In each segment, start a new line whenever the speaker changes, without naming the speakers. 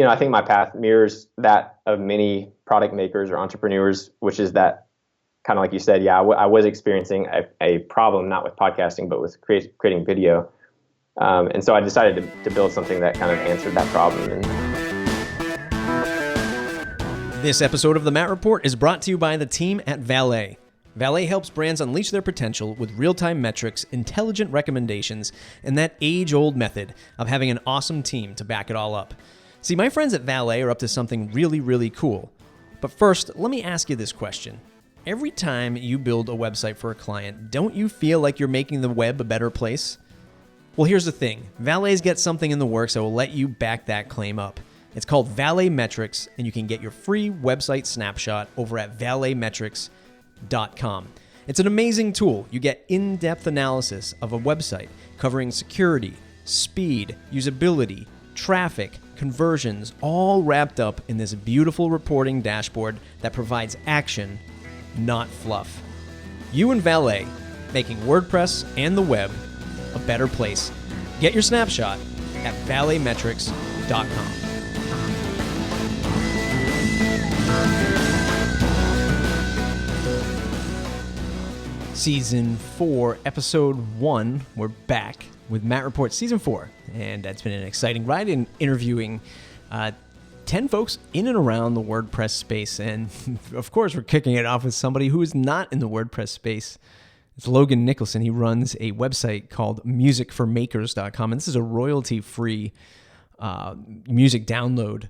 I think my path mirrors that of many product makers or entrepreneurs, which is that kind of like you said, yeah, I was experiencing a problem, not with podcasting, but with creating video. And so I decided to build something that kind of answered that problem.
This episode of The Matt Report is brought to you by the team at Valet. Valet helps brands unleash their potential with real-time metrics, intelligent recommendations, and that age-old method of having an awesome team to back it all up. See, my friends at Valet are up to something really, really cool. But first, let me ask you this question. Every time you build a website for a client, don't you feel like you're making the web a better place? Well, here's the thing. Valet's got something in the works that will let you back that claim up. It's called Valet Metrics, and you can get your free website snapshot over at valetmetrics.com. It's an amazing tool. You get in-depth analysis of a website covering security, speed, usability, traffic, conversions, all wrapped up in this beautiful reporting dashboard that provides action, not fluff. You and Valet, making WordPress and the web a better place. Get your snapshot at valetmetrics.com. Season 4, Episode 1. We're back with Matt Report Season 4. And it's been an exciting ride in interviewing 10 folks in and around the WordPress space. And of course, we're kicking it off with somebody who is not in the WordPress space. It's Logan Nickelson. He runs a website called musicformakers.com. And this is a royalty-free music download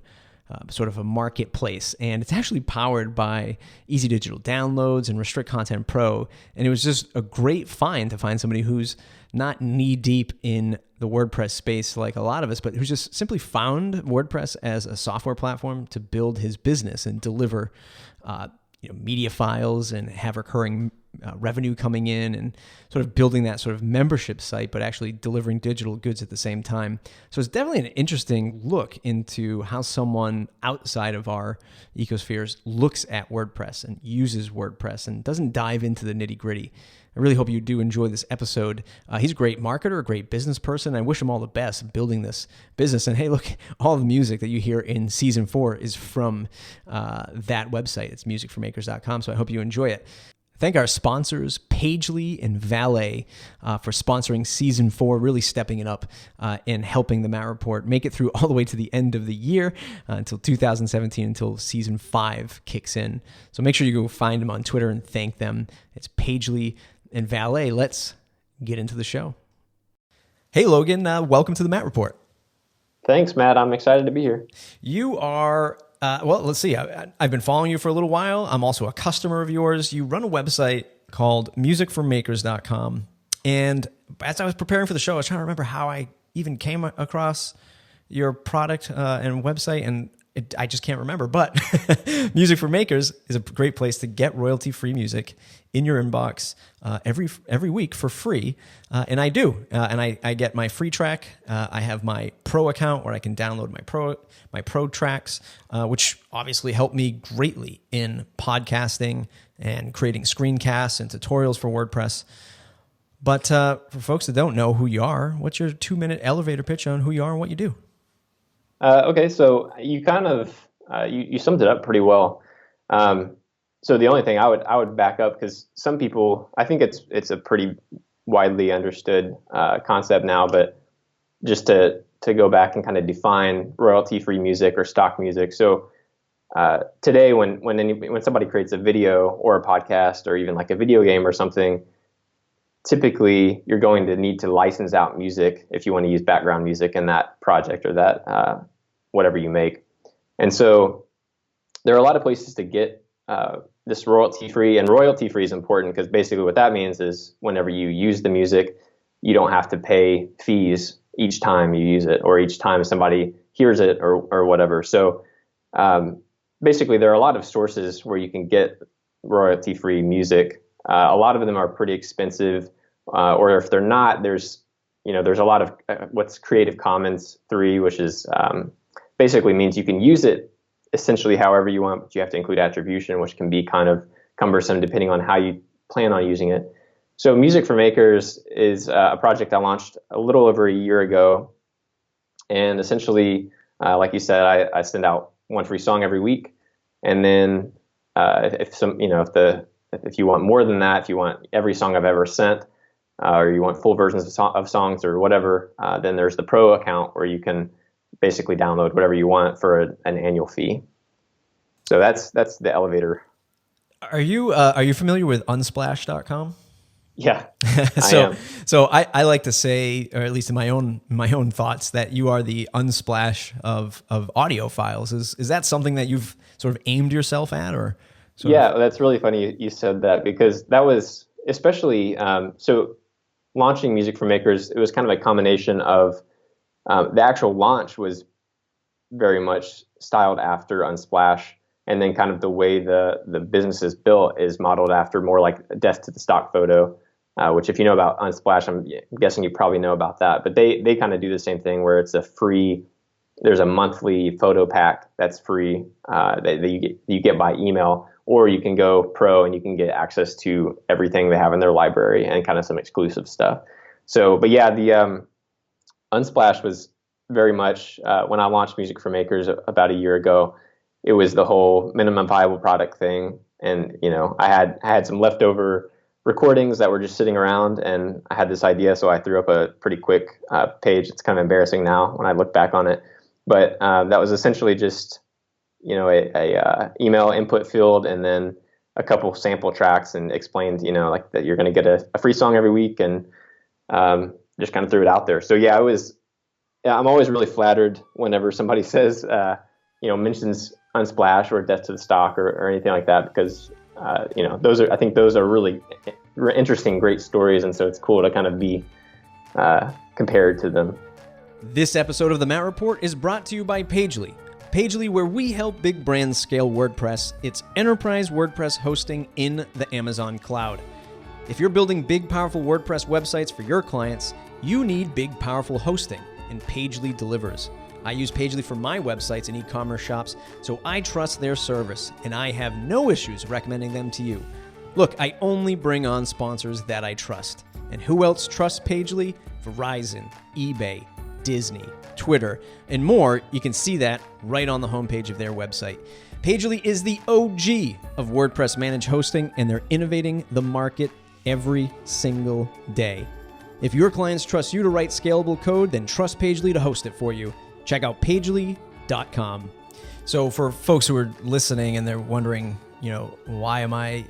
sort of a marketplace, and it's actually powered by Easy Digital Downloads and Restrict Content Pro, and it was just a great find to find somebody who's not knee-deep in the WordPress space like a lot of us, but who's just simply found WordPress as a software platform to build his business and deliver media files and have recurring revenue coming in, and sort of building that sort of membership site, but actually delivering digital goods at the same time. So it's definitely an interesting look into how someone outside of our ecospheres looks at WordPress and uses WordPress and doesn't dive into the nitty gritty. I really hope you do enjoy this episode. He's a great marketer, a great business person. I wish him all the best building this business. And hey, look, all the music that you hear in Season 4 is from that website. It's musicformakers.com, so I hope you enjoy it. Thank our sponsors, Pagely and Valet, for sponsoring Season 4, really stepping it up and helping the Matt Report make it through all the way to the end of the year until 2017, until Season 5 kicks in. So make sure you go find them on Twitter and thank them. It's Pagely and Valet. Let's get into the show. Hey, Logan, welcome to the Matt Report.
Thanks, Matt. I'm excited to be here.
You are... well, let's see. I've been following you for a little while. I'm also a customer of yours. You run a website called musicformakers.com. And as I was preparing for the show, I was trying to remember how I even came across your product and website, and I just can't remember. But Music for Makers is a great place to get royalty-free music in your inbox every week for free. And I do. And I get my free track. I have my pro account where I can download my pro tracks, which obviously help me greatly in podcasting and creating screencasts and tutorials for WordPress. But for folks that don't know who you are, what's your 2-minute elevator pitch on who you are and what you do?
Okay, so you kind of you summed it up pretty well. So the only thing I would back up, because some people, I think it's a pretty widely understood concept now, but just to go back and kind of define royalty-free music or stock music. So today, when somebody creates a video or a podcast or even like a video game or something, typically you're going to need to license out music if you want to use background music in that project or that whatever you make. And so there are a lot of places to get this royalty-free, and royalty-free is important because basically what that means is whenever you use the music, you don't have to pay fees each time you use it or each time somebody hears it or whatever. So basically there are a lot of sources where you can get royalty-free music. A lot of them are pretty expensive, or if they're not, there's a lot of what's Creative Commons 3, which is basically means you can use it essentially however you want, but you have to include attribution, which can be kind of cumbersome depending on how you plan on using it. So Music for Makers is a project I launched a little over a year ago. And essentially Like you said, I send out one free song every week, and then if you want more than that, if you want every song I've ever sent, or you want full versions of songs or whatever, then there's the pro account where you can basically download whatever you want for an annual fee. So that's the elevator.
Are you familiar with unsplash.com?
Yeah,
I like to say, or at least in my own thoughts, that you are the Unsplash of audio files. Is that something that you've sort of aimed yourself at, or?
That's really funny you said that, because that was especially so launching Music for Makers. It was kind of a combination of the actual launch was very much styled after Unsplash, and then kind of the way the business is built is modeled after more like a death to the stock photo. Which, if you know about Unsplash, I'm guessing you probably know about that. But they kind of do the same thing, where it's there's a monthly photo pack that's free that you get by email, or you can go pro and you can get access to everything they have in their library and kind of some exclusive stuff. So, but yeah, the Unsplash was very much when I launched Music for Makers about a year ago. It was the whole minimum viable product thing, and I had some leftover recordings that were just sitting around, and I had this idea, so I threw up a pretty quick page. It's kind of embarrassing now when I look back on it, but that was essentially just a email input field, and then a couple sample tracks, and explained like that you're going to get a free song every week, and just kind of threw it out there. So yeah, I'm always really flattered whenever somebody says mentions Unsplash or Death to the Stock or anything like that, because I think those are really interesting, great stories, and so it's cool to kind of be compared to them.
This episode of the Matt Report is brought to you by Pagely. Pagely, where we help big brands scale WordPress. It's enterprise WordPress hosting in the Amazon cloud. If you're building big, powerful WordPress websites for your clients, you need big, powerful hosting, and Pagely delivers. I use Pagely for my websites and e-commerce shops, so I trust their service, and I have no issues recommending them to you. Look, I only bring on sponsors that I trust. And who else trusts Pagely? Verizon, eBay, Disney, Twitter, and more. You can see that right on the homepage of their website. Pagely is the OG of WordPress managed hosting, and they're innovating the market every single day. If your clients trust you to write scalable code, then trust Pagely to host it for you. Check out Pagely.com. So for folks who are listening and they're wondering, why am I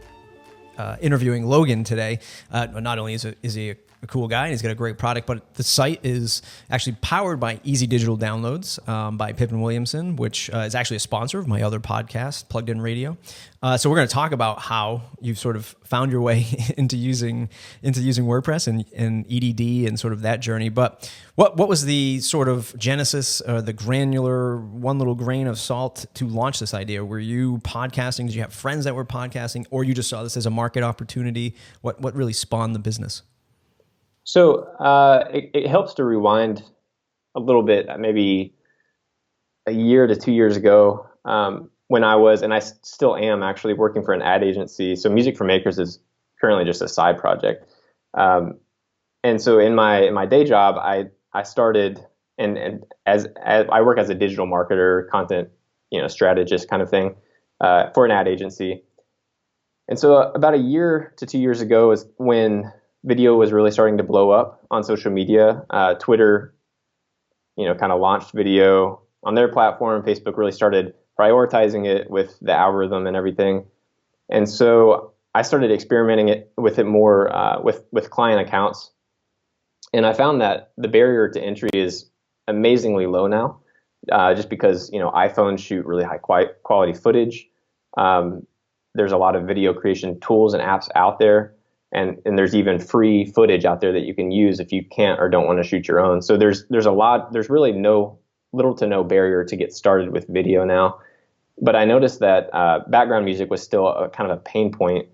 interviewing Logan today? Not only is he a cool guy and he's got a great product, but the site is actually powered by Easy Digital Downloads by Pippin Williamson, which is actually a sponsor of my other podcast, Plugged In Radio. So we're going to talk about how you've sort of found your way into using WordPress and EDD and sort of that journey. But what was the sort of genesis or the granular one little grain of salt to launch this idea? Were you podcasting? Did you have friends that were podcasting, or you just saw this as a market opportunity? What really spawned the business?
So it helps to rewind a little bit, maybe a year to 2 years ago, when I was, and I still am, actually working for an ad agency. So Music for Makers is currently just a side project. And so in my day job, I started, and as I work as a digital marketer, content strategist kind of thing for an ad agency. And so about a year to 2 years ago is when video was really starting to blow up on social media. Twitter, kind of launched video on their platform. Facebook really started prioritizing it with the algorithm and everything. And so I started experimenting with it more with client accounts. And I found that the barrier to entry is amazingly low now, just because, iPhones shoot really high quality footage. There's a lot of video creation tools and apps out there. And there's even free footage out there that you can use if you can't or don't want to shoot your own. So there's really little to no barrier to get started with video now. But I noticed that background music was still a kind of a pain point.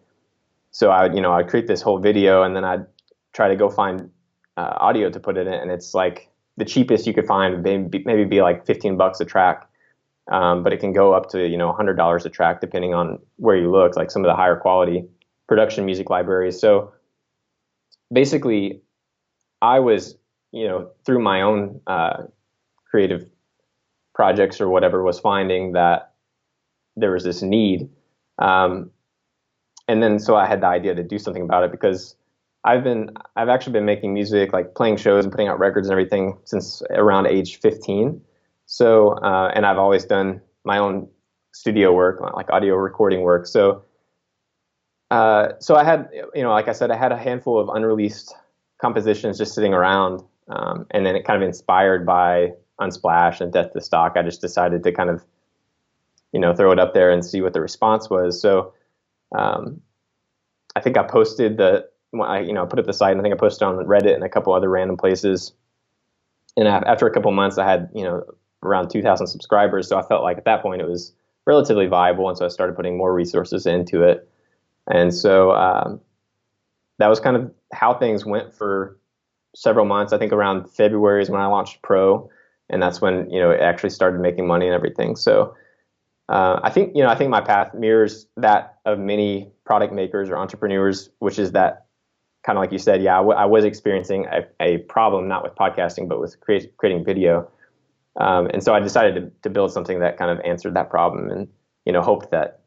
So I'd create this whole video, and then I'd try to go find audio to put it in, and it's like the cheapest you could find maybe be like $15 a track. But it can go up to $100 a track depending on where you look, like some of the higher quality production music libraries. So basically, I was, through my own creative projects or whatever was finding that there was this need. And then so I had the idea to do something about it, because I've actually been making music, like playing shows and putting out records and everything, since around age 15. So and I've always done my own studio work, like audio recording work. So so I had, like I said, I had a handful of unreleased compositions just sitting around, and then it kind of inspired by Unsplash and Death to Stock, I just decided to kind of, throw it up there and see what the response was. So I think I posted I put up the site, and I think I posted on Reddit and a couple other random places. And after a couple months, I had, around 2,000 subscribers. So I felt like at that point it was relatively viable. And so I started putting more resources into it. And so that was kind of how things went for several months. I think around February is when I launched Pro, and that's when, it actually started making money and everything. So I think my path mirrors that of many product makers or entrepreneurs, which is that, kind of like you said, yeah, I was experiencing a problem, not with podcasting, but with creating video. And so I decided to build something that kind of answered that problem, and, hoped that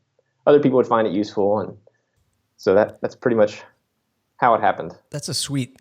other people would find it useful. And so that's pretty much how it happened.
That's a sweet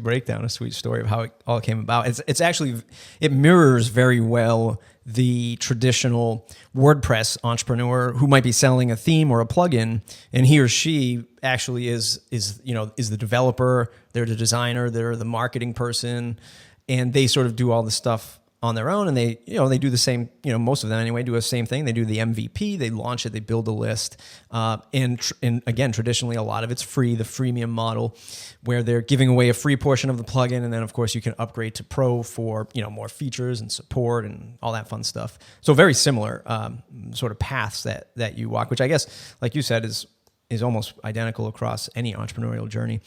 breakdown, a sweet story of how it all came about. It mirrors very well the traditional WordPress entrepreneur who might be selling a theme or a plugin, and he or she actually is the developer, they're the designer, they're the marketing person, and they sort of do all the stuff on their own, and they do the same, most of them anyway, do the same thing. They do the MVP, they launch it, they build a list. And again, traditionally, a lot of it's free, the freemium model, where they're giving away a free portion of the plugin. And then of course you can upgrade to Pro for, more features and support and all that fun stuff. So very similar sort of paths that you walk, which I guess, like you said, is almost identical across any entrepreneurial journey.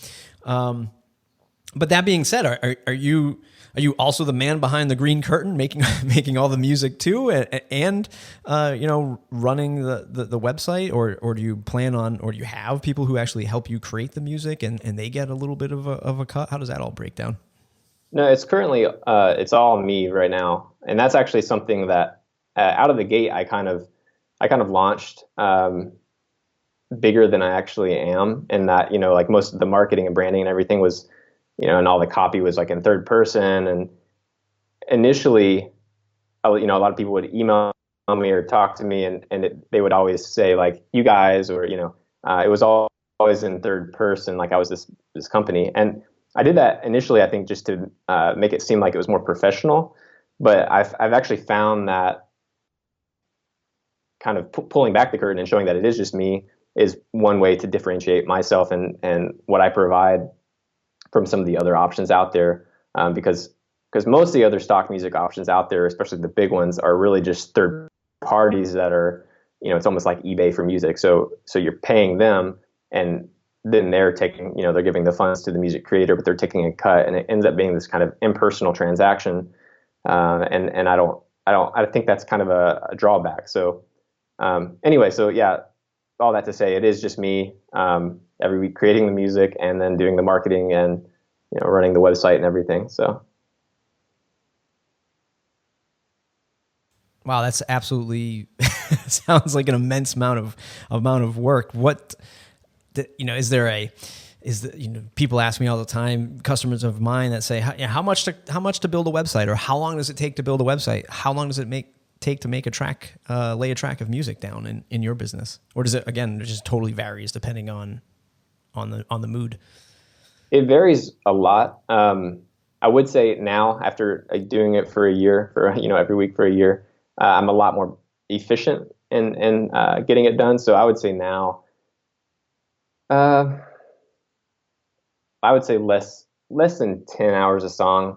But that being said, are you also the man behind the green curtain, making all the music too, and running the website, or do you plan on, or do you have people who actually help you create the music and they get a little bit of a cut? How does that all break down?
No, it's currently it's all me right now, and that's actually something that out of the gate I kind of launched bigger than I actually am, and that like most of the marketing and branding and everything was. And all the copy was like in third person. And initially, a lot of people would email me or talk to me, and they would always say like, you guys, or, it was always in third person. Like I was this company. And I did that initially, I think, just to make it seem like it was more professional. But I've actually found that kind of pulling back the curtain and showing that it is just me is one way to differentiate myself and what I provide from some of the other options out there, because most of the other stock music options out there, especially the big ones, are really just third parties that are, it's almost like eBay for music. So you're paying them, and then they're taking, they're giving the funds to the music creator, but they're taking a cut, and it ends up being this kind of impersonal transaction. And I think that's kind of a drawback. So anyway, so yeah, all that to say, it is just me. Every week creating the music and then doing the marketing and running the website and everything. So
wow, that's absolutely sounds like an immense amount of work. What people ask me all the time, customers of mine that say, how much to build a website, or how long does it take to build a website? How long does it take to make a track, lay a track of music down in your business? Or does it, again, it just totally varies depending on the mood?
It varies a lot. I would say now, after doing it for a year, every week for a year, I'm a lot more efficient in getting it done. So I would say now, I would say less than 10 hours a song.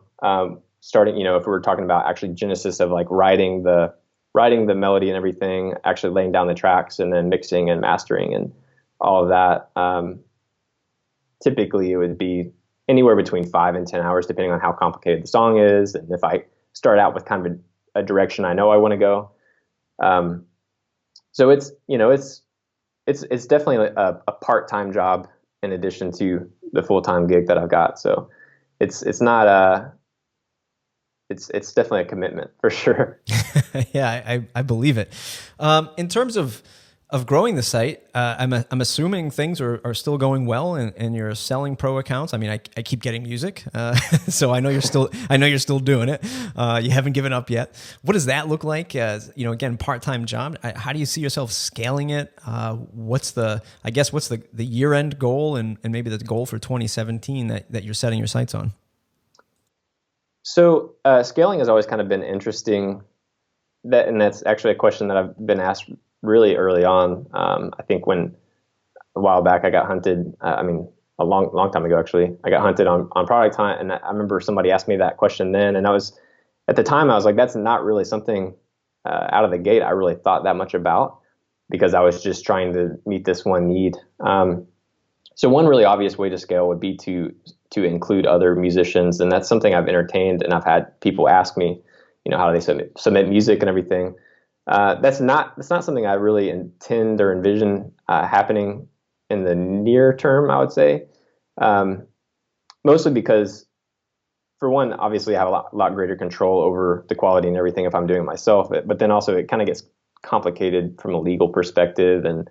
Starting, if we were talking about actually genesis of like writing the melody and everything, actually laying down the tracks and then mixing and mastering and all of that. Typically it would be anywhere between 5 and 10 hours, depending on how complicated the song is. And if I start out with kind of a direction I know I want to go. So it's definitely a part-time job in addition to the full-time gig that I've got. So it's not it's definitely a commitment for sure.
Yeah, I believe it. In terms of growing the site, I'm assuming things are still going well, and you're selling pro accounts. I mean, I keep getting music, so I know you're still doing it. You haven't given up yet. What does that look like? Again, part-time job. How do you see yourself scaling it? What's the year-end goal and maybe the goal for 2017 that you're setting your sights on?
So scaling has always kind of been interesting. And that's actually a question that I've been asked really early on. I think a while back I got hunted. A long time ago actually, I got hunted on product hunt, and I remember somebody asked me that question then, and at the time I was like, that's not really something out of the gate I really thought that much about, because I was just trying to meet this one need. So one really obvious way to scale would be to include other musicians, and that's something I've entertained, and I've had people ask me, how do they submit music and everything. That's not something I really intend or envision happening in the near term, I would say. Mostly because, for one, obviously I have a lot greater control over the quality and everything if I'm doing it myself. But then also it kind of gets complicated from a legal perspective, and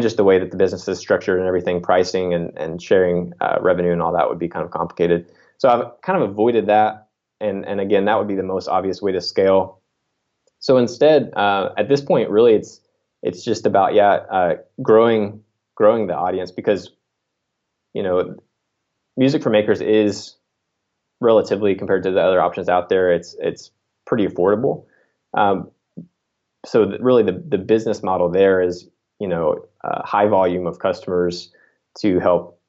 just the way that the business is structured and everything, pricing and sharing revenue and all that would be kind of complicated. So I've kind of avoided that. And again, that would be the most obvious way to scale. So instead, at this point, really, it's just about growing the audience, because music for makers is relatively, compared to the other options out there, it's pretty affordable. So really, the business model there is a high volume of customers to help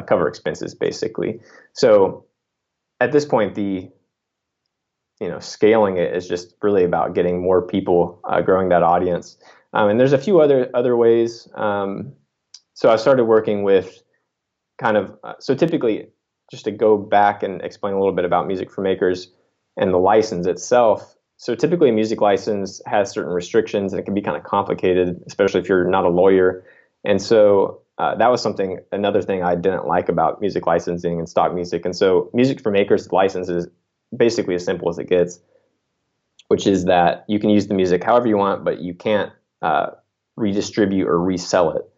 cover expenses, basically. So at this point, scaling it is just really about getting more people, growing that audience. And there's a few other ways. So I started working with so typically, just to go back and explain a little bit about Music for Makers and the license itself. So typically a music license has certain restrictions, and it can be kind of complicated, especially if you're not a lawyer. And so that was another thing I didn't like about music licensing and stock music. And so Music for Makers license is basically as simple as it gets, which is that you can use the music however you want, but you can't redistribute or resell it.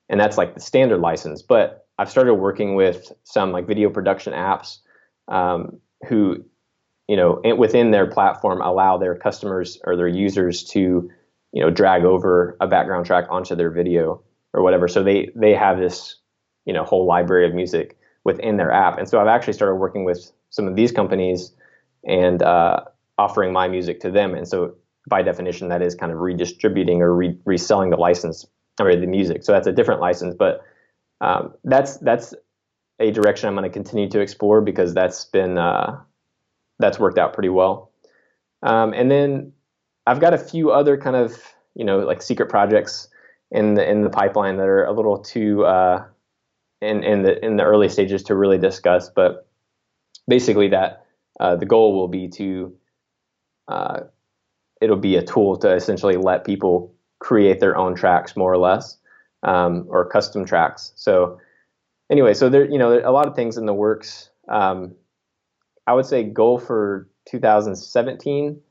And that's like the standard license. But I've started working with some like video production apps who, within their platform, allow their customers or their users to, drag over a background track onto their video or whatever. So they have this, whole library of music within their app. And so I've actually started working with some of these companies and offering my music to them. And so by definition, that is kind of redistributing or reselling the license or the music. So that's a different license, but that's a direction I'm going to continue to explore, because that's worked out pretty well. And then I've got a few other kind of, like secret projects in the pipeline that are a little too in the early stages to really discuss. But basically that the goal will be it'll be a tool to essentially let people create their own tracks, more or less, or custom tracks. So anyway, so there, a lot of things in the works. I would say goal for 2017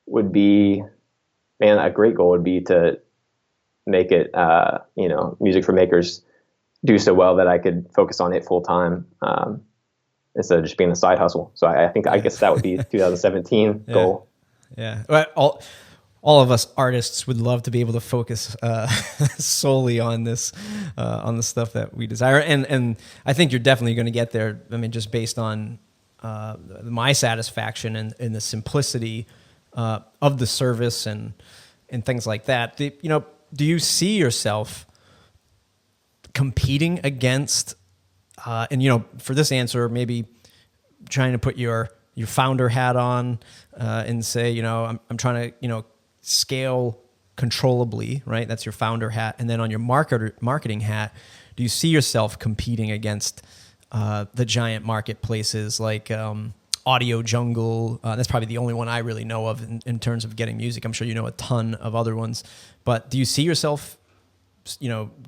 would be, a great goal would be to make it, Music for Makers do so well that I could focus on it full time, instead of just being a side hustle. So I guess that would be 2017 goal.
Yeah. Well, all of us artists would love to be able to focus solely on this, on the stuff that we desire. And I think you're definitely going to get there. I mean, just based on my satisfaction and the simplicity of the service and things like that. Do you see yourself competing against, for this answer, maybe trying to put your founder hat on and say, I'm trying to, scale controllably, right? That's your founder hat. And then on your marketing hat, do you see yourself competing against the giant marketplaces like Audio Jungle? That's probably the only one I really know of in terms of getting music. I'm sure you know a ton of other ones. But do you see yourself,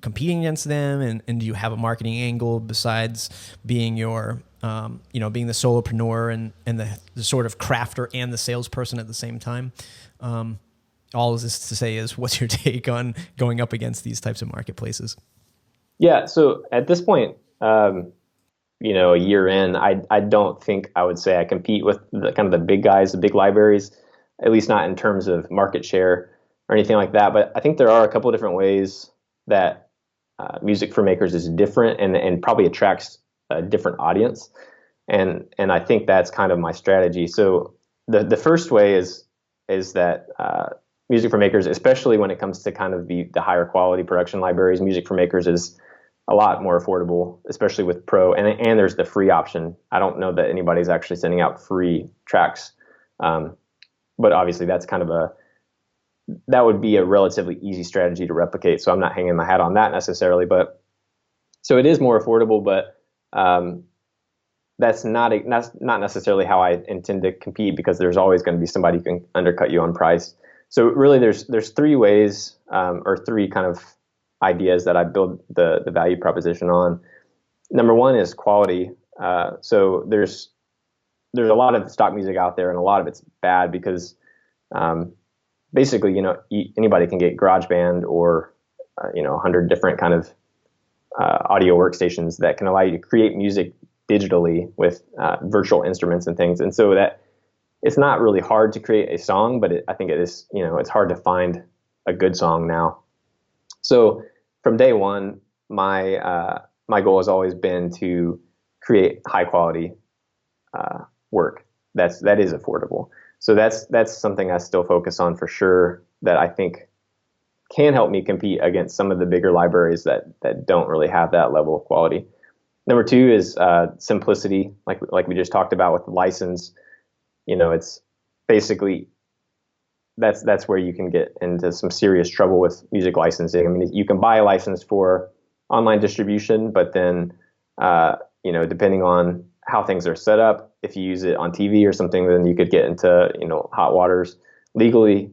competing against them? And do you have a marketing angle besides being your being the solopreneur and the sort of crafter and the salesperson at the same time. All of this to say is, what's your take on going up against these types of marketplaces?
Yeah. So at this point, a year in, I don't think I would say I compete with the kind of the big guys, the big libraries, at least not in terms of market share or anything like that. But I think there are a couple of different ways that Music for Makers is different and probably attracts a different audience. And I think that's kind of my strategy. So the first way is that Music for Makers, especially when it comes to kind of the higher quality production libraries, Music for Makers is a lot more affordable, especially with Pro. And there's the free option. I don't know that anybody's actually sending out free tracks. But obviously that's that would be a relatively easy strategy to replicate. So I'm not hanging my hat on that necessarily, but so it is more affordable, but that's not necessarily how I intend to compete, because there's always going to be somebody who can undercut you on price. So really there's three ways, or three kind of ideas that I build the value proposition on. Number one is quality. So there's a lot of stock music out there, and a lot of it's bad because basically, anybody can get GarageBand or 100 different kind of audio workstations that can allow you to create music digitally with virtual instruments and things. And so that it's not really hard to create a song, but I think it is, it's hard to find a good song now. So from day one, my goal has always been to create high quality work that is affordable. So that's something I still focus on for sure, that I think can help me compete against some of the bigger libraries that don't really have that level of quality. Number two is simplicity, like we just talked about with the license. It's basically that's where you can get into some serious trouble with music licensing. I mean, you can buy a license for online distribution, but then depending on how things are set up, if you use it on TV or something, then you could get into hot waters legally.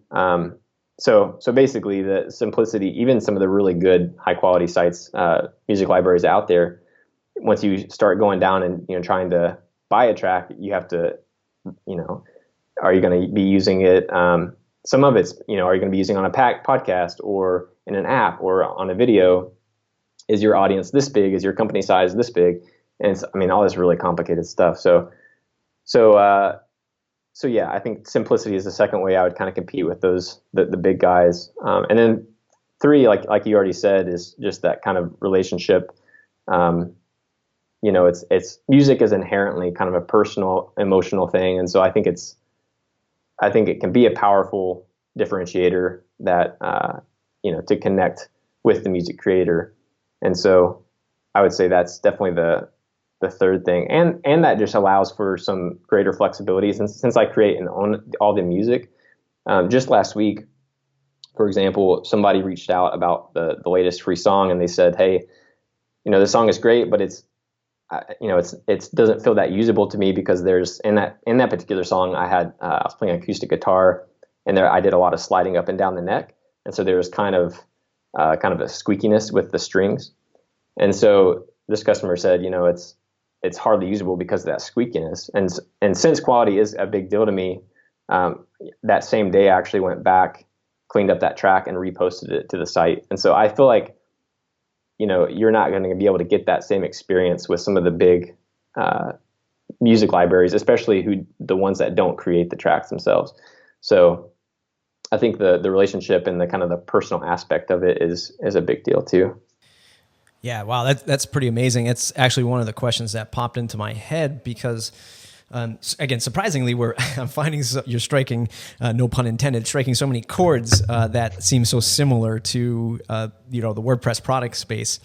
So basically, the simplicity, even some of the really good high quality sites, music libraries out there, once you start going down and trying to buy a track, you have to, are you going to be using it? Some of it's, are you going to be using on a podcast or in an app or on a video? Is your audience this big? Is your company size this big? And it's, all this really complicated stuff. So yeah, I think simplicity is the second way I would kind of compete with the big guys. And then three, like you already said, is just that kind of relationship. It's music is inherently kind of a personal, emotional thing. And so I think it can be a powerful differentiator that, to connect with the music creator. And so I would say that's definitely the third thing. And that just allows for some greater flexibility since I create and own all the music. Just last week, for example, somebody reached out about the latest free song, and they said, hey, the song is great, but it doesn't feel that usable to me because there's in that particular song I was playing acoustic guitar, and there I did a lot of sliding up and down the neck, and so there was kind of a squeakiness with the strings, and so this customer said, it's hardly usable because of that squeakiness, and since quality is a big deal to me, that same day I actually went back, cleaned up that track, and reposted it to the site, and so I feel like you're not going to be able to get that same experience with some of the big music libraries, especially the ones that don't create the tracks themselves. So I think the relationship and the kind of the personal aspect of it is a big deal too.
Yeah, wow, that's pretty amazing. It's actually one of the questions that popped into my head because, again, surprisingly, I'm finding you're striking, no pun intended, striking so many chords that seem so similar to the WordPress product space.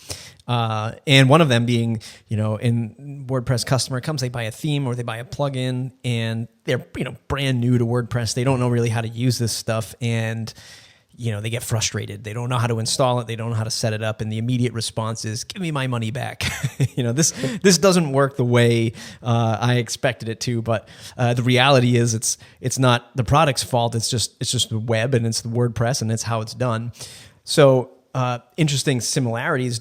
And one of them being, in WordPress customer comes, they buy a theme or they buy a plugin, and they're brand new to WordPress. They don't know really how to use this stuff, and they get frustrated. They don't know how to install it. They don't know how to set it up. And the immediate response is, give me my money back. This doesn't work the way I expected it to. But the reality is it's not the product's fault. It's just the web, and it's the WordPress, and it's how it's done. So interesting similarities.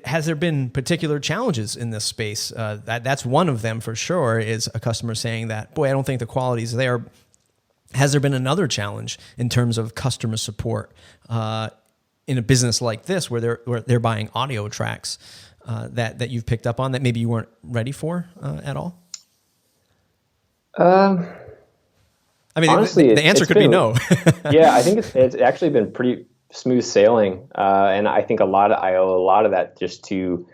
Has there been particular challenges in this space? That's one of them for sure, is a customer saying that, boy, I don't think the quality is there. Has there been another challenge in terms of customer support in a business like this, where they're buying audio tracks that you've picked up on that maybe you weren't ready for at all? I mean,
honestly,
the answer could be no.
Yeah, I think it's actually been pretty smooth sailing, and I think I owe a lot of that just to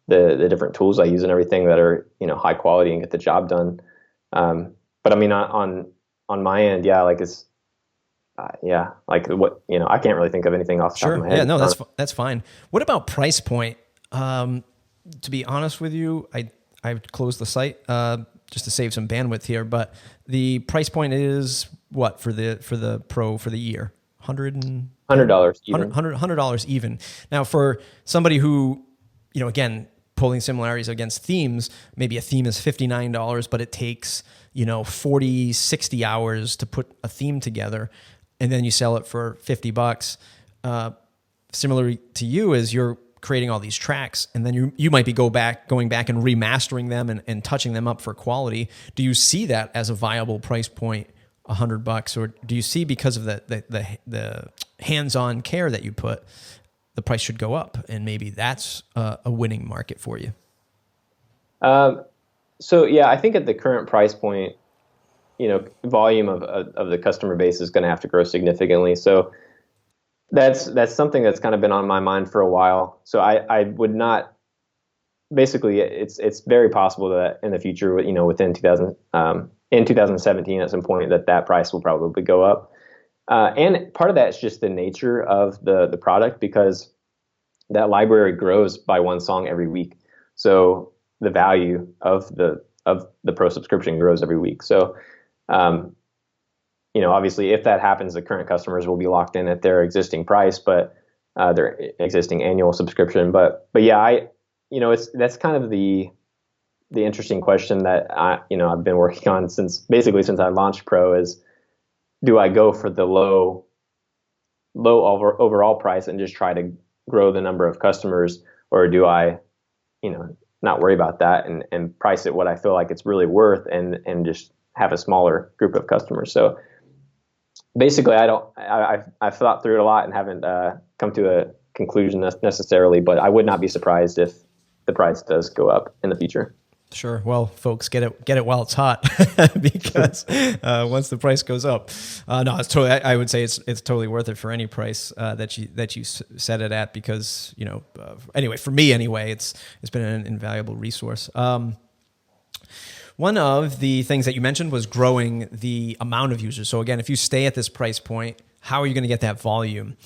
the different tools I use and everything that are high quality and get the job done. But I mean, on my end, yeah, like it's like what I can't really think of anything off the top of my head.
Yeah, no, that's fine. What about price point? To be honest with you, I closed the site just to save some bandwidth here, but the price point is what for the Pro for the year? $100
even.
$100 even. Now, for somebody who, again, pulling similarities against themes, maybe a theme is $59, but it takes 40, 60 hours to put a theme together, and then you sell it for $50. Similar to you, as you're creating all these tracks, and then you might be going back and remastering them and touching them up for quality. Do you see that as a viable price point, $100, or do you see, because of the hands-on care that you put, the price should go up, and maybe that's a winning market for you?
So yeah, I think at the current price point, volume of the customer base is going to have to grow significantly. So that's something that's kind of been on my mind for a while. So I would not. Basically, it's very possible that in the future, within 2017 at some point, that price will probably go up. And part of that is just the nature of the product, because that library grows by one song every week. So the value of the Pro subscription grows every week. So obviously, if that happens, the current customers will be locked in at their existing price, but their existing annual subscription. But yeah, that's kind of the interesting question that I've been working on since I launched Pro, is, do I go for the low overall price and just try to grow the number of customers, or do I, not worry about that and price it what I feel like it's really worth, and just have a smaller group of customers? So basically, I've thought through it a lot and haven't come to a conclusion necessarily, but I would not be surprised if the price does go up in the future.
Sure. Well, folks, get it while it's hot, because once the price goes up, no, it's totally. I would say it's totally worth it for any price that you set it at, because anyway, for me anyway, it's been an invaluable resource. One of the things that you mentioned was growing the amount of users. So again, if you stay at this price point, how are you going to get that volume?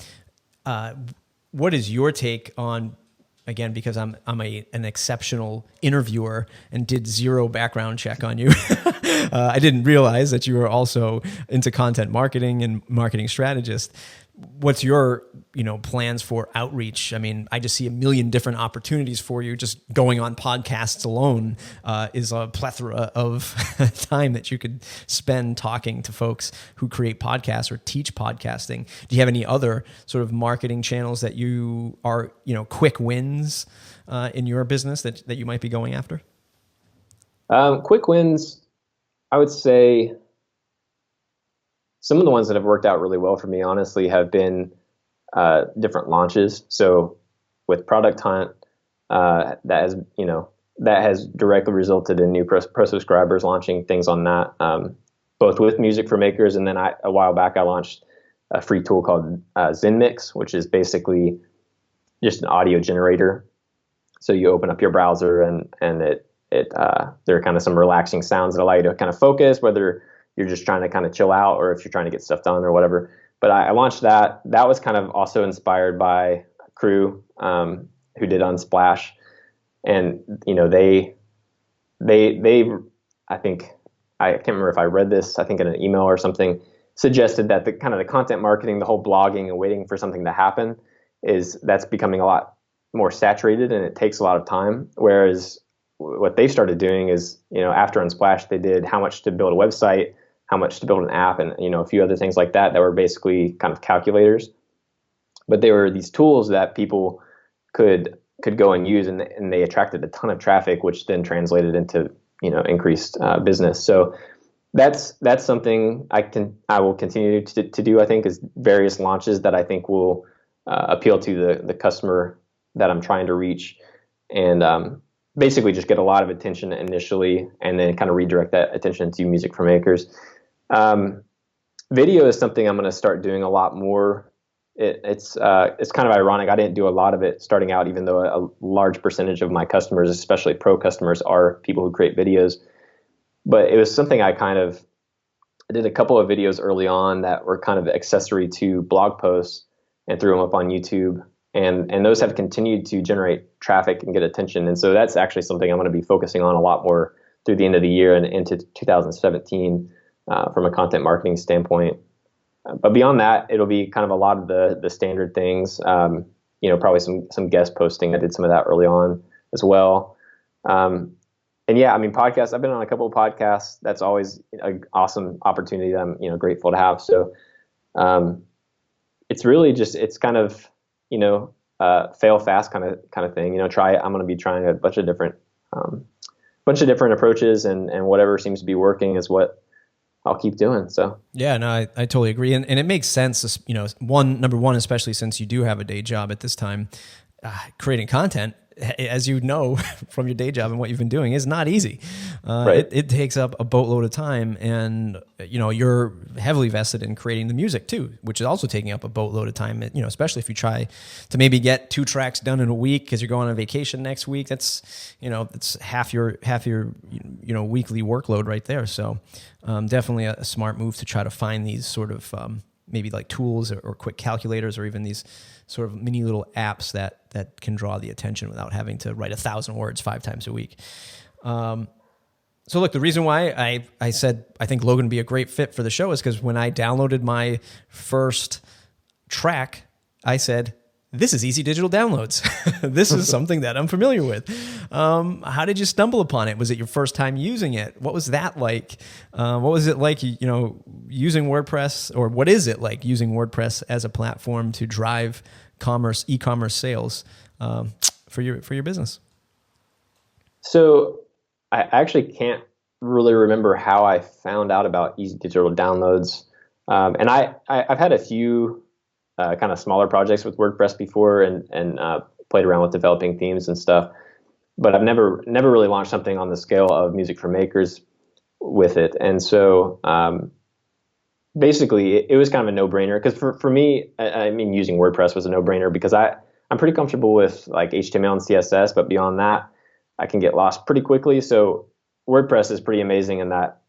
What is your take on? Again, because I'm an exceptional interviewer and did zero background check on you, I didn't realize that you were also into content marketing and marketing strategist. What's your plans for outreach? I mean, I just see a million different opportunities for you. Just going on podcasts alone is a plethora of time that you could spend talking to folks who create podcasts or teach podcasting. Do you have any other sort of marketing channels that you are, quick wins in your business that you might be going after?
Quick wins, I would say some of the ones that have worked out really well for me, honestly, have been different launches. So with Product Hunt, that has directly resulted in new pro subscribers, launching things on that, both with Music for Makers, and then a while back I launched a free tool called ZenMix, which is basically just an audio generator. So you open up your browser and there are kind of some relaxing sounds that allow you to kind of focus, whether you're just trying to kind of chill out or if you're trying to get stuff done or whatever. But I launched that. That was kind of also inspired by Crew, who did Unsplash. And, they I think, I can't remember if I read this, I think in an email or something, suggested that the kind of the content marketing, the whole blogging and waiting for something to happen, that's becoming a lot more saturated, and it takes a lot of time. Whereas what they started doing is, after Unsplash, they did how much to build a website, how much to build an app, and a few other things like that were basically kind of calculators. but they were these tools that people could go and use, and they attracted a ton of traffic, which then translated into increased business. So that's something I will continue to do. I think is various launches that I think will appeal to the customer that I'm trying to reach, and basically just get a lot of attention initially, and then kind of redirect that attention to music for makers. Video is something I'm going to start doing a lot more. It's kind of ironic. I didn't do a lot of it starting out, even though a large percentage of my customers, especially pro customers, are people who create videos. But it was something I did a couple of videos early on that were kind of accessory to blog posts and threw them up on YouTube. And those have continued to generate traffic and get attention. And so that's actually something I'm going to be focusing on a lot more through the end of the year and into 2017 from a content marketing standpoint. But beyond that, it'll be kind of a lot of the standard things, probably some guest posting. I did some of that early on as well. And yeah, I mean, podcasts, I've been on a couple of podcasts. That's always an awesome opportunity that I'm, grateful to have. So it's really just, it's kind of, fail fast kind of thing, I'm going to be trying a bunch of different approaches, and whatever seems to be working is what I'll keep doing. So
yeah, no, I totally agree. And it makes sense, number one, especially since you do have a day job at this time, creating content, as you know from your day job and what you've been doing, is not easy.
Right.
It takes up a boatload of time, and you're heavily vested in creating the music too, which is also taking up a boatload of time. Especially if you try to maybe get 2 tracks done in a week because you're going on vacation next week. That's it's half your weekly workload right there. So definitely a smart move to try to find these sort of maybe like tools or quick calculators, or even these sort of mini little apps that can draw the attention without having to write 1,000 words 5 times a week. So look, the reason why I said I think Logan would be a great fit for the show is because when I downloaded my first track, I said, this is easy digital downloads. This is something that I'm familiar with. How did you stumble upon it? Was it your first time using it? What was that like? What was it like, using WordPress, or what is it like using WordPress as a platform to drive e-commerce sales for your business?
So I actually can't really remember how I found out about easy digital downloads. And I've had a few kind of smaller projects with WordPress before, and played around with developing themes and stuff, but I've never really launched something on the scale of Music for Makers with it. And so basically it was kind of a no-brainer, because for me, I mean, using WordPress was a no-brainer because I'm pretty comfortable with like HTML and CSS, but beyond that I can get lost pretty quickly. So WordPress is pretty amazing in that,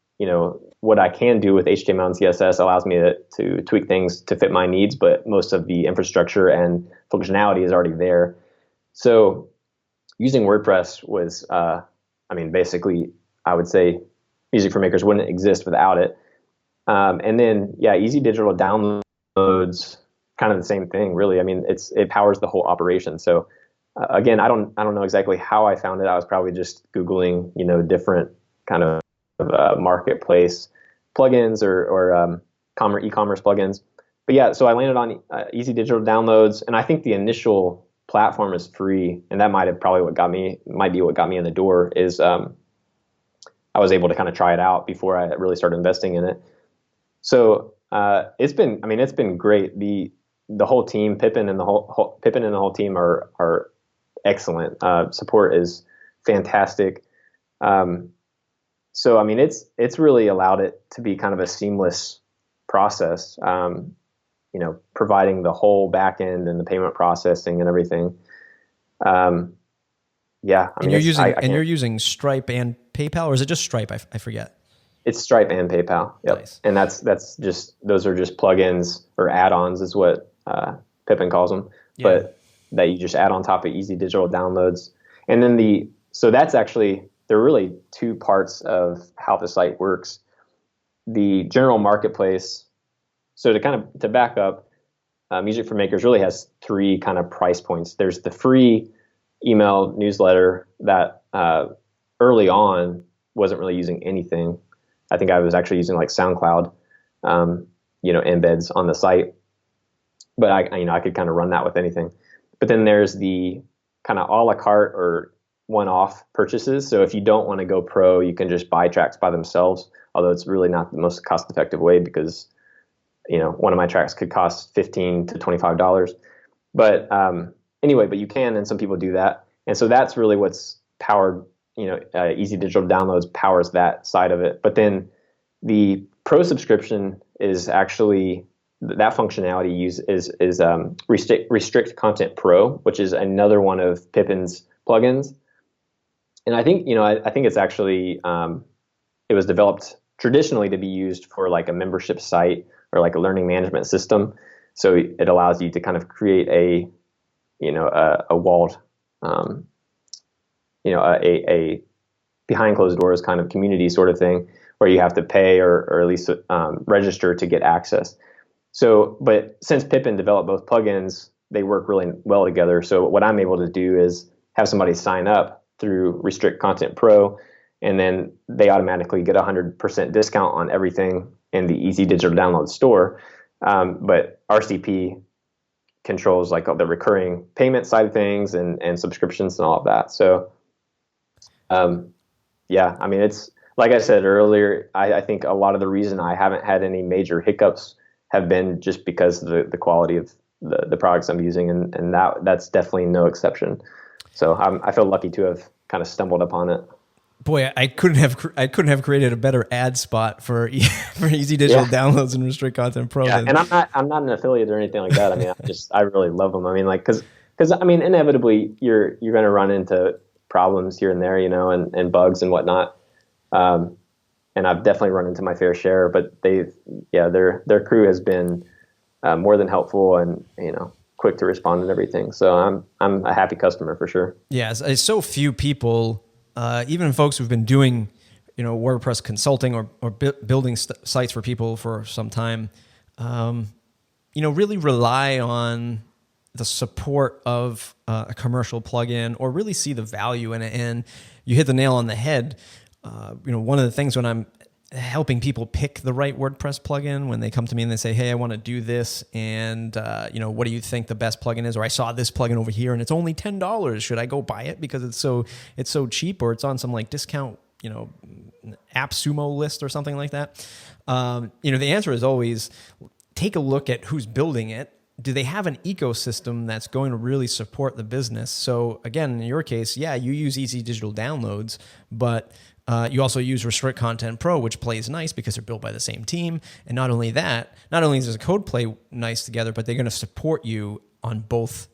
what I can do with HTML and CSS allows me to tweak things to fit my needs, but most of the infrastructure and functionality is already there. So using WordPress was, basically, I would say Music for Makers wouldn't exist without it. And then, yeah, easy digital downloads, kind of the same thing, really. I mean, it powers the whole operation. So again, I don't know exactly how I found it. I was probably just Googling, different kind of marketplace plugins or e-commerce plugins. But yeah, so I landed on easy digital downloads, and I think the initial platform is free, and that might be what got me in the door. Is I was able to kind of try it out before I really started investing in it. So it's been great. The whole team, Pippin and the whole team are excellent. Support is fantastic. So, I mean, it's really allowed it to be kind of a seamless process, providing the whole back end and the payment processing and everything. Yeah.
You're using Stripe and PayPal, or is it just Stripe? I forget.
It's Stripe and PayPal. Yep. Nice. And those are just plugins or add-ons is what Pippin calls them, yeah. But that you just add on top of easy digital downloads. And then so that's actually, there are really 2 parts of how the site works. The general marketplace. So to back up, Music for Makers really has 3 kind of price points. There's the free email newsletter that early on wasn't really using anything. I think I was actually using like SoundCloud, embeds on the site. but I could kind of run that with anything. But then there's the kind of a la carte or one-off purchases. So if you don't want to go pro, you can just buy tracks by themselves, although it's really not the most cost-effective way because, one of my tracks could cost $15 to $25. But anyway, but you can, and some people do that. And so that's really what's powered, Easy Digital Downloads powers that side of it. But then the pro subscription is actually, that functionality is Restrict Content Pro, which is another one of Pippin's plugins. And I think, I think it's actually, it was developed traditionally to be used for like a membership site or like a learning management system. So it allows you to kind of create a walled, a behind closed doors kind of community sort of thing where you have to pay or at least register to get access. So, but since Pippin developed both plugins, they work really well together. So what I'm able to do is have somebody sign up through Restrict Content Pro, and then they automatically get 100% discount on everything in the Easy Digital Download store. But RCP controls like all the recurring payment side of things and subscriptions and all of that. So, yeah, I mean, it's like I said earlier, I think a lot of the reason I haven't had any major hiccups have been just because of the quality of the products I'm using, and that's definitely no exception. So I feel lucky to have kind of stumbled upon it.
Boy, I couldn't have created a better ad spot for Easy Digital Downloads and Restrict Content Pro.
Yeah, and I'm not an affiliate or anything like that. I mean, I really love them. I mean, like because I mean, inevitably you're going to run into problems here and there, and bugs and whatnot. And I've definitely run into my fair share, but their crew has been more than helpful and quick to respond and everything. So I'm a happy customer for sure.
Yeah, so few people. Even folks who've been doing, WordPress consulting or building sites for people for some time, really rely on the support of a commercial plugin or really see the value in it. And you hit the nail on the head. One of the things when I'm helping people pick the right WordPress plugin, when they come to me and they say, hey, I want to do this, and what do you think the best plugin is? Or I saw this plugin over here and it's only $10. Should I go buy it because it's so cheap, or it's on some like discount, AppSumo list or something like that? The answer is always take a look at who's building it. Do they have an ecosystem that's going to really support the business? So again, in your case, yeah, you use Easy Digital Downloads, but you also use Restrict Content Pro, which plays nice because they're built by the same team. And not only does the code play nice together, but they're going to support you on both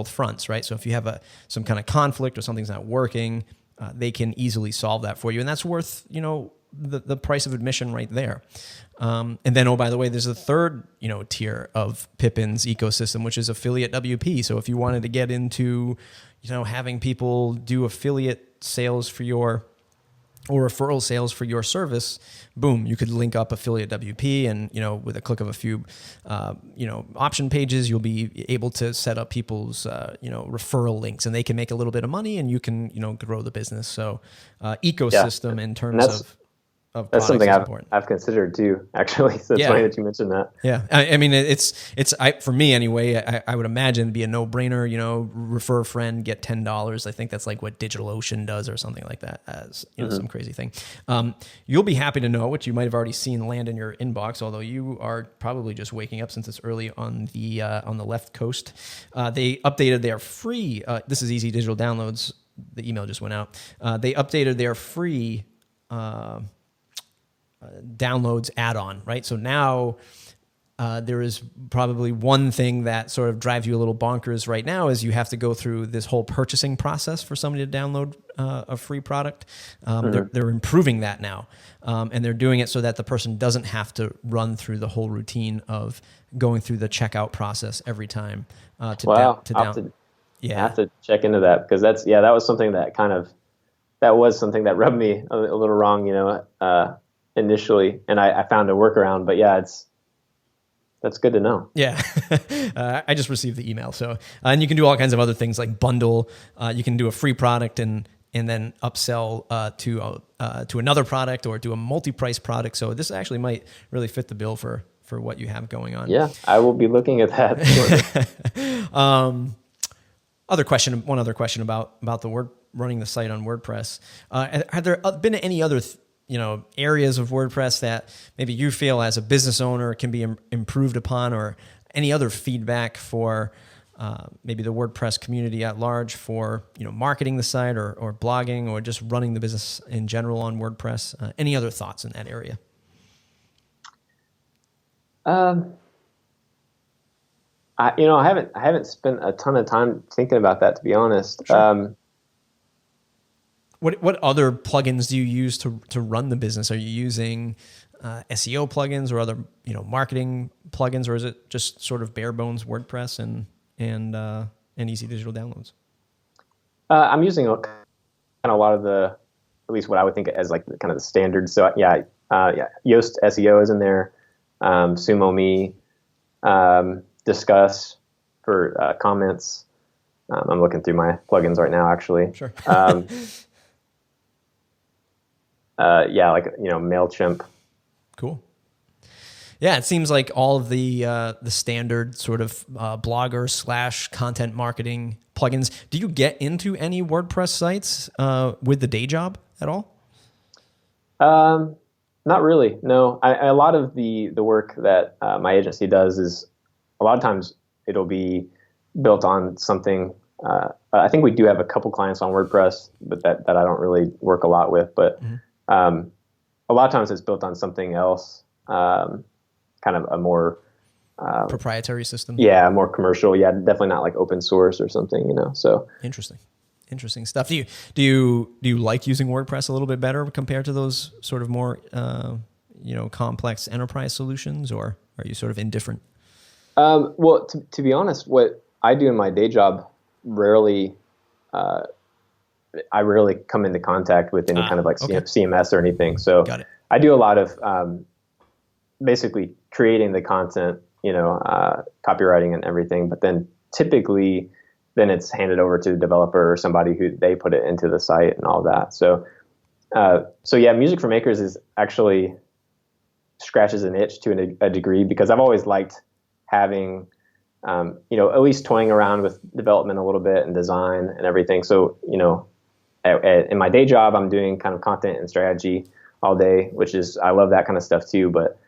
fronts, right? So if you have some kind of conflict or something's not working, they can easily solve that for you, and that's worth the price of admission right there. And then, oh, by the way, there's a third tier of Pippin's ecosystem, which is affiliate WP. So if you wanted to get into having people do affiliate sales for your or referral sales for your service, boom, you could link up affiliate WP, and with a click of a few option pages, you'll be able to set up people's referral links, and they can make a little bit of money, and you can grow the business. So ecosystem in terms of
that's something I've considered too, actually. So it's funny that you mentioned that.
Yeah, I mean, it's for me anyway. I would imagine it'd be a no-brainer. Refer a friend, get $10. I think that's like what DigitalOcean does or something like that, as some crazy thing. You'll be happy to know, which you might have already seen land in your inbox, although you are probably just waking up since it's early on the left coast. They updated their free. This is Easy Digital Downloads. The email just went out. They updated their free downloads add-on, right? So now there is probably one thing that sort of drives you a little bonkers right now is you have to go through this whole purchasing process for somebody to download a free product. They're improving that now, and they're doing it so that the person doesn't have to run through the whole routine of going through the checkout process every time
I have to check into that, because that was something that rubbed me a little wrong, initially, and I found a workaround. But that's good to know.
Yeah, I just received the email. So and you can do all kinds of other things like bundle. You can do a free product and then upsell to another product, or do a multi-price product. So this actually might really fit the bill for for what you have going on.
Yeah, I will be looking at that.
One other question about the running the site on WordPress. Have there been any other areas of WordPress that maybe you feel as a business owner can be improved upon, or any other feedback for maybe the WordPress community at large for marketing the site or blogging or just running the business in general on WordPress? Any other thoughts in that area?
I haven't spent a ton of time thinking about that, to be honest.
Sure. What other plugins do you use to run the business? Are you using SEO plugins or other marketing plugins, or is it just sort of bare bones WordPress and easy digital downloads?
I'm using kind of a lot of at least what I would think as like kind of the standards. So Yoast SEO is in there. SumoMe, Discuss for comments. I'm looking through my plugins right now, actually.
Sure.
MailChimp.
Cool. Yeah, it seems like all of the standard sort of blogger / content marketing plugins. Do you get into any WordPress sites with the day job at all?
Not really. No. A lot of the work that my agency does is a lot of times it'll be built on something. I think we do have a couple clients on WordPress, but that I don't really work a lot with. But a lot of times it's built on something else, kind of a more
proprietary system.
Yeah, more commercial. Yeah, definitely not like open source or something. So
interesting stuff. Do you like using WordPress a little bit better compared to those sort of more complex enterprise solutions, or are you sort of indifferent?
Well, to be honest, what I do in my day job I rarely come into contact with any kind of like CMS or anything. So I do a lot of basically creating the content, copywriting and everything. But then typically, then it's handed over to the developer or somebody who they put it into the site and all that. So Music for Makers is actually scratches an itch to a degree, because I've always liked having, at least toying around with development a little bit and design and everything. So, in my day job, I'm doing kind of content and strategy all day, I love that kind of stuff too. But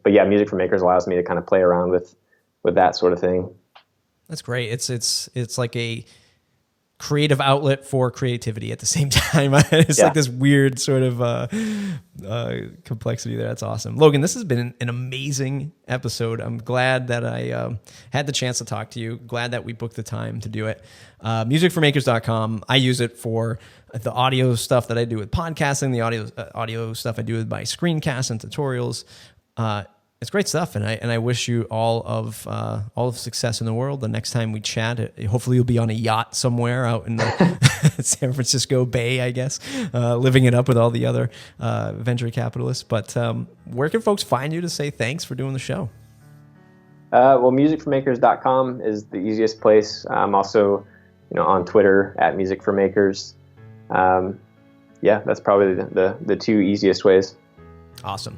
yeah, Music for Makers allows me to kind of play around with that sort of thing.
That's great. It's like a creative outlet for creativity at the same time. It's like this weird sort of complexity there. That's awesome. Logan, this has been an amazing episode. I'm glad that I had the chance to talk to you. Glad that we booked the time to do it. Musicformakers.com. I use it for the audio stuff that I do with podcasting, the audio stuff I do with my screencasts and tutorials. It's great stuff, and I wish you all of success in the world. The next time we chat, hopefully you'll be on a yacht somewhere out in the San Francisco Bay, I guess, living it up with all the other venture capitalists. But where can folks find you to say thanks for doing the show?
Well, musicformakers.com is the easiest place. I'm also, on Twitter at musicformakers. That's probably the two easiest ways.
Awesome.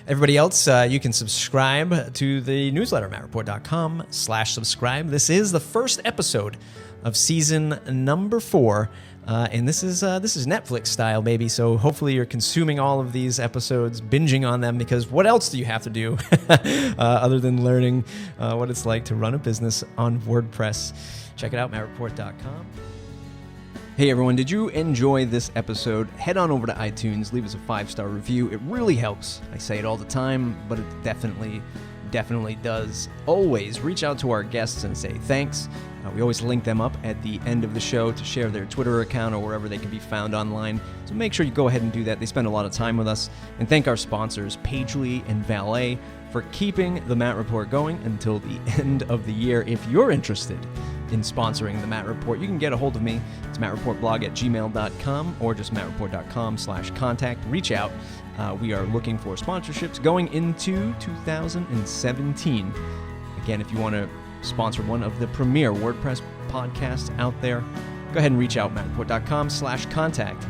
Everybody else, you can subscribe to the newsletter, mattreport.com/subscribe. This is the first episode of season number 4. And this is Netflix style, baby. So hopefully you're consuming all of these episodes, binging on them, because what else do you have to do other than learning what it's like to run a business on WordPress? Check it out, mattreport.com. Hey everyone, did you enjoy this episode? Head on over to iTunes, leave us a 5-star review. It really helps. I say it all the time, but it definitely does. Always reach out to our guests and say thanks. We always link them up at the end of the show to share their Twitter account or wherever they can be found online. So make sure you go ahead and do that. They spend a lot of time with us. And thank our sponsors, Pagely and Valet, for keeping the Matt Report going until the end of the year. If you're interested in sponsoring the Matt Report, you can get a hold of me. It's mattreportblog@gmail.com or just mattreport.com/contact. Reach out. We are looking for sponsorships going into 2017. Again, if you want to sponsor one of the premier WordPress podcasts out there, go ahead and reach out, mattreport.com/contact.